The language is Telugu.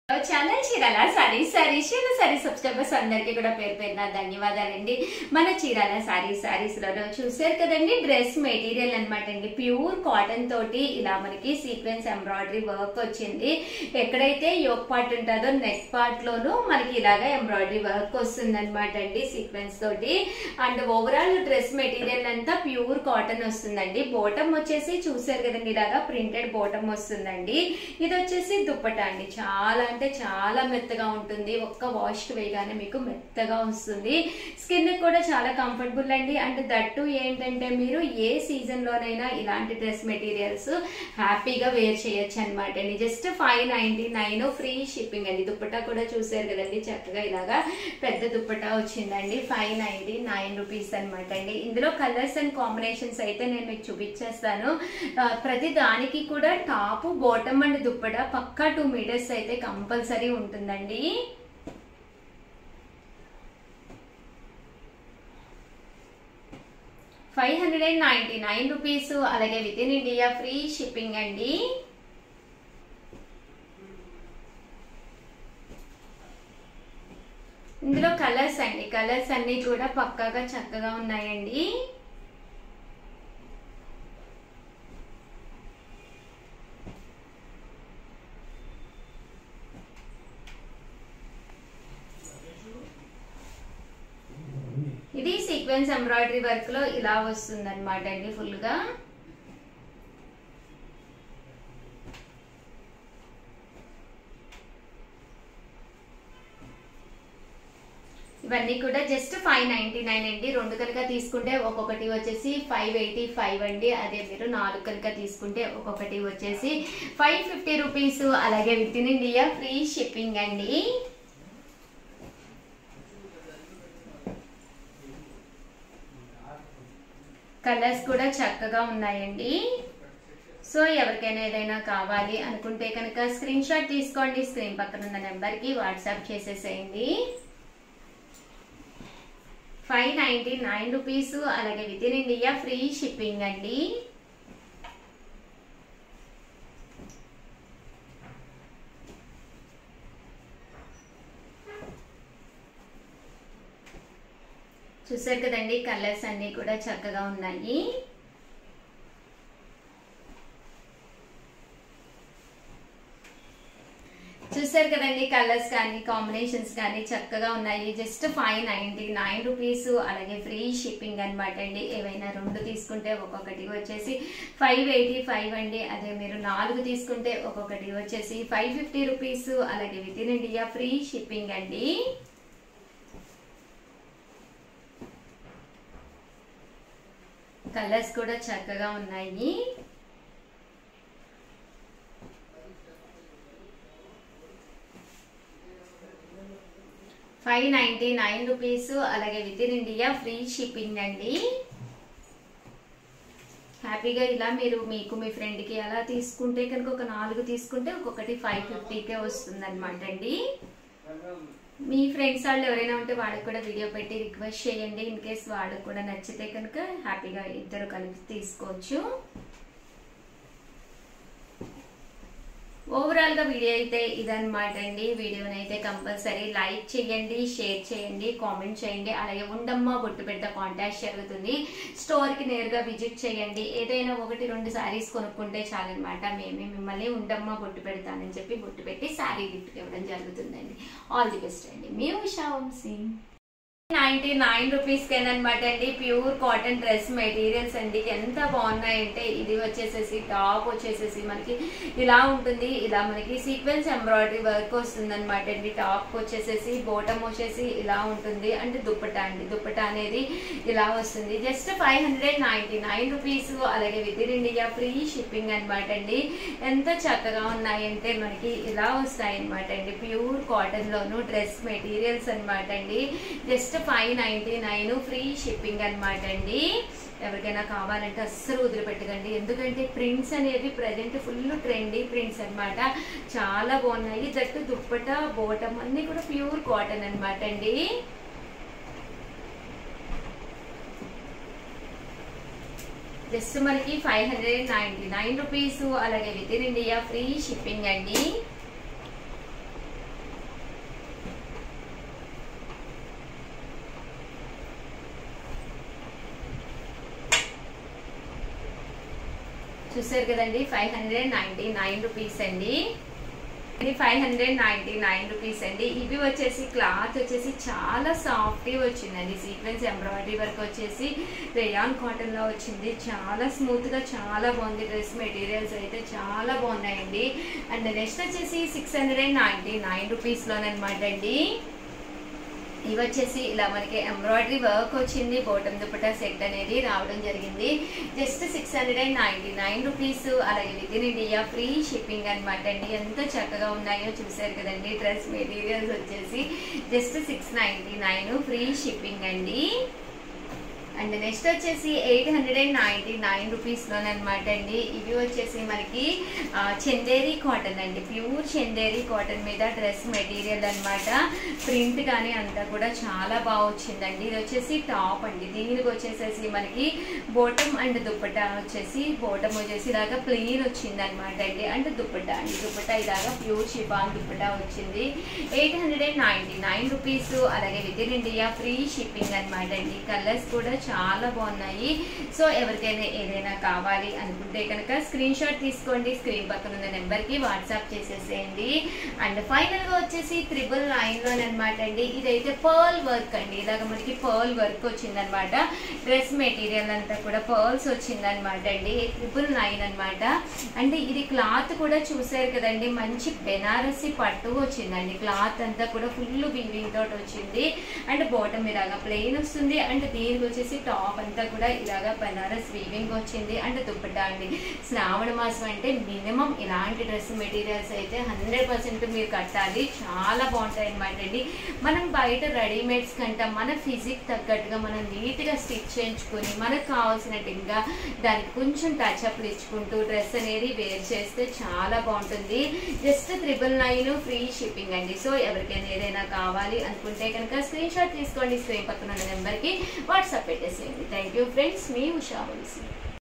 ఛానల్ చీరాల సారీస్ సబ్స్క్రైబర్స్ అందరికీ కూడా పేరు పేరున ధన్యవాదాలండి. మన చీరాల సారీస్ లో చూసారు కదండి, డ్రెస్ మెటీరియల్ అనమాట అండి. ప్యూర్ కాటన్ తోటి ఇలా మనకి సీక్వెన్స్ ఎంబ్రాయిడరీ వర్క్ వచ్చింది. ఎక్కడైతే యోక్ పార్ట్ ఉంటుందో నెక్ పార్ట్ లోనూ మనకి ఇలాగా ఎంబ్రాయిడరీ వర్క్ వస్తుంది అనమాట అండి సీక్వెన్స్ తోటి. అండ్ ఓవరాల్ డ్రెస్ మెటీరియల్ అంతా ప్యూర్ కాటన్ వస్తుందండి. బోటం వచ్చేసి చూసారు కదండి, ఇలాగా ప్రింటెడ్ బోటం వస్తుందండి. ఇది వచ్చేసి దుప్పటా అండి. చాలా అంటే చాలా మెత్తగా ఉంటుంది. ఒక్క వాష్ వేయగానే మీకు మెత్తగా వస్తుంది. స్కిన్ కూడా చాలా కంఫర్టబుల్ అండి. అండ్ దట్టు ఏంటంటే మీరు ఏ సీజన్ లోనైనా ఇలాంటి డ్రెస్ మెటీరియల్స్ హ్యాపీగా వేర్ చేయొచ్చు అనమాట అండి. జస్ట్ 599 ఫ్రీ షిప్పింగ్ అండి. దుప్పటా కూడా చూసారు కదండి, చక్కగా ఇలాగా పెద్ద దుప్పటా వచ్చిందండి. 599 రూపీస్ అనమాట అండి. ఇందులో కలర్స్ అండ్ కాంబినేషన్స్ అయితే నేను మీకు చూపించేస్తాను. ప్రతి దానికి కూడా టాప్ బాటమ్ అండ్ దుప్పటా పక్కా 2 మీటర్స్ అయితే కంపల్సరీ ఉంటుందండి. ₹599 అలాగే with in India free shipping అండి. ఇందులో కలర్స్ అండి, కలర్స్ అన్ని కూడా పక్కాగా చక్కగా ఉన్నాయండి. ఇది సీక్వెన్స్ ఎంబ్రాయిడరీ వర్క్ లో ఇలా వస్తుంది అనమాట అండి ఫుల్ గా. ఇవన్నీ కూడా జస్ట్ 599 అండి. 2 కనుక తీసుకుంటే ఒక్కొక్కటి వచ్చేసి 585 అండి. అదే మీరు 4 కనుక తీసుకుంటే ఒక్కొక్కటి వచ్చేసి 550 రూపీస్. అలాగే with in India free shipping అండి. కలర్స్ కూడా చక్కగా ఉన్నాయండి. సో ఎవరికైనా ఏదైనా కావాలి అనుకుంటే కనుక స్క్రీన్ షాట్ తీసుకోండి. స్క్రీన్ పక్కన ఉన్న నెంబర్కి వాట్సాప్ చేసేసేయండి. 599 రూపీస్. అలాగే with in India free shipping అండి. చూసారు కదండి, కలర్స్ అన్ని కూడా చక్కగా ఉన్నాయి. చూసారు కదండి, కలర్స్ కానీ కాంబినేషన్స్ కానీ చక్కగా ఉన్నాయి. Just 599 rupees. అలాగే ఫ్రీ షిప్పింగ్ అనమాట అండి. ఏవైనా 2 తీసుకుంటే ఒక్కొక్కటి వచ్చేసి 585 అండి. అదే మీరు 4 తీసుకుంటే ఒక్కొక్కటి వచ్చేసి 550 రూపీస్. అలాగే with in India free shipping అండి. కలర్స్ కూడా చక్కగా ఉన్నాయి. ₹599 అలాగే with in India free shipping అండి. హ్యాపీగా ఇలా మీరు మీకు మీ ఫ్రెండ్కి అలా తీసుకుంటే కనుక ఒక 4 తీసుకుంటే ఒక్కొక్కటి 550కే వస్తుంది అనమాట అండి. మీ ఫ్రెండ్స్ వాళ్ళు ఎవరైనా ఉంటే వాళ్ళకి కూడా వీడియో పెట్టి రిక్వెస్ట్ చేయండి. ఇన్ కేస్ వాళ్ళకి కూడా నచ్చితే కనుక హ్యాపీగా ఇద్దరు కలిపి తీసుకోవచ్చు. ఓవరాల్ గా వీడియో అయితే ఇదనమాట అండి. వీడియోని అయితే కంపల్సరీ లైక్ చేయండి, షేర్ చేయండి, కామెంట్ చేయండి. అలాగే ఉండమ్మ బొట్టు పెడతా కాంటాక్ట్ జరుగుతుంది. స్టోర్ కి నేరుగా విజిట్ చేయండి. ఏదైనా 1-2 శారీస్ కొనుక్కుంటే చాలన్నమాట. మేమే మిమ్మల్ని ఉండమ్మ బొట్టు పెడతానని చెప్పి బొట్టు పెట్టి శారీ గిఫ్ట్ ఇవ్వడం జరుగుతుందండి. ఆల్ ది బెస్ట్ అండి. మీ ఉషా వంశీ. 99 రూపీస్ కేనమాట అండి. ప్యూర్ కాటన్ డ్రెస్ మెటీరియల్స్ అండి. ఎంత బాగున్నాయంటే ఇది వచ్చేసేసి టాప్ వచ్చేసేసి మనకి ఇలా ఉంటుంది. ఇలా మనకి సీక్వెన్స్ ఎంబ్రాయిడరీ వర్క్ వస్తుంది అనమాట అండి. టాప్ వచ్చేసేసి బోటమ్ వచ్చేసి ఇలా ఉంటుంది. అండ్ దుప్పటా అండి, దుప్పటా అనేది ఇలా వస్తుంది. Just 599 rupees. అలాగే with in India free shipping అనమాట అండి. ఎంత చక్కగా ఉన్నాయంటే మనకి ఇలా వస్తాయి అనమాట అండి. ప్యూర్ కాటన్ లోను డ్రెస్ మెటీరియల్స్ అనమాట అండి. జస్ట్ 599 ఫ్రీ షిప్పింగ్ అనమాట అండి. ఎవరికైనా కావాలంటే అస్సలు వదిలిపెట్టకండి. ఎందుకంటే ప్రింట్స్ అనేది ప్రజెంట్ ఫుల్ ట్రెండీ ప్రింట్స్ అనమాట. చాలా బాగున్నాయి. జట్టు దుప్పటా బోటం అన్ని కూడా ప్యూర్ కాటన్ అనమాట అండి. జస్ట్ మనకి 599 రూపీస్. అలాగే with in India free shipping అండి. చూసారు కదండి 599 రూపీస్ అండి. ఇది 599 రూపీస్ అండి. ఇవి వచ్చేసి క్లాత్ వచ్చేసి చాలా సాఫ్ట్ వచ్చిందండి. సీక్వెన్స్ ఎంబ్రాయిడరీ వర్క్ వచ్చేసి రేయాన్ కాటన్ లో వచ్చింది. చాలా స్మూత్ గా చాలా బాగుంది. డ్రెస్ మెటీరియల్స్ అయితే చాలా బాగున్నాయండి. అండ్ నెక్స్ట్ వచ్చేసి 699 రూపీస్ లోనమాట అండి. ఇవి వచ్చేసి ఇలా మనకి ఎంబ్రాయిడరీ వర్క్ వచ్చింది. బాటమ్ దుపట్టా సెట్ అనేది రావడం జరిగింది. Just 699 rupees. అలాగే with in India free shipping అనమాట అండి. ఎంత చక్కగా ఉన్నాయో చూసారు కదండి. డ్రెస్ మెటీరియల్స్ వచ్చేసి జస్ట్ 699 ఫ్రీ షిప్పింగ్ అండి. అండ్ నెక్స్ట్ వచ్చేసి 899 రూపీస్ లోనమాట అండి. ఇవి వచ్చేసి మనకి చందేరి కాటన్ అండి. ప్యూర్ చందేరి కాటన్ మీద డ్రెస్ మెటీరియల్ అనమాట. ప్రింట్ కానీ అంతా కూడా చాలా బాగా వచ్చిందండి. ఇది వచ్చేసి టాప్ అండి. దీనికి వచ్చేసేసి మనకి బాటమ్ అండ్ దుపట్టా వచ్చేసి బాటమ్ వచ్చేసి ఇలాగా ప్లెయిన్ వచ్చింది అనమాట అండి. అండ్ దుపట్టా అండి, దుపట్టా ఇలాగా ప్యూర్ షిఫాన్ దుపట్టా వచ్చింది. 899 రూపీస్. అలాగే with in India free shipping అనమాట అండి. కలర్స్ కూడా చాలా బాగున్నాయి. సో ఎవరికైనా ఏదైనా కావాలి అనుకుంటే కనుక స్క్రీన్ షాట్ తీసుకోండి. స్క్రీన్ పక్కన ఉన్న నెంబర్ కి వాట్సాప్ చేసేసేయండి. అండ్ ఫైనల్ గా వచ్చేసి 999 లోనమాట అండి. ఇదైతే పర్ల్ వర్క్ అండి. ఇలాగ మనకి పర్ల్ వర్క్ వచ్చిందనమాట. డ్రెస్ మెటీరియల్ అంతా కూడా పర్ల్స్ వచ్చిందనమాట అండి. 999 అనమాట. అంటే ఇది క్లాత్ కూడా చూసారు కదండి. మంచి బెనారసి పట్టు వచ్చిందండి. క్లాత్ అంతా కూడా ఫుల్ వీవింగ్ తోటి వచ్చింది. అండ్ బాటమ్ ఇలాగా ప్లెయిన్ వస్తుంది. అండ్ దీనికి వచ్చేసి టాప్ అంతా కూడా ఇలాగా బనారస్ వీవింగ్ వచ్చింది. అండ్ దుపట్టా అండి. శ్రావణ మాసం అంటే మినిమం ఇలాంటి డ్రెస్ మెటీరియల్స్ అయితే 100% మీరు కట్టాలి. చాలా బాగుంటాయి అనమాట అండి. మనం బయట రెడీమేడ్స్ కంటే మన ఫిజిక్ తగ్గట్టుగా మనం నీట్ గా స్టిచ్ చేయించుకుని మనకు కావాల్సినట్టుగా దానికి కొంచెం టచ్ అప్లు ఇచ్చుకుంటూ డ్రెస్ అనేది వేర్ చేస్తే చాలా బాగుంటుంది. జస్ట్ 999 ఫ్రీ షిప్పింగ్ అండి. సో ఎవరికైనా ఏదైనా కావాలి అనుకుంటే కనుక స్క్రీన్ షాట్ తీసుకోండి. స్క్రీన్ పక్కన ఉన్న నెంబర్ కి వాట్సాప్ పెట్టేసేయండి. Thank you friends. మీ ఉషా వంశీ.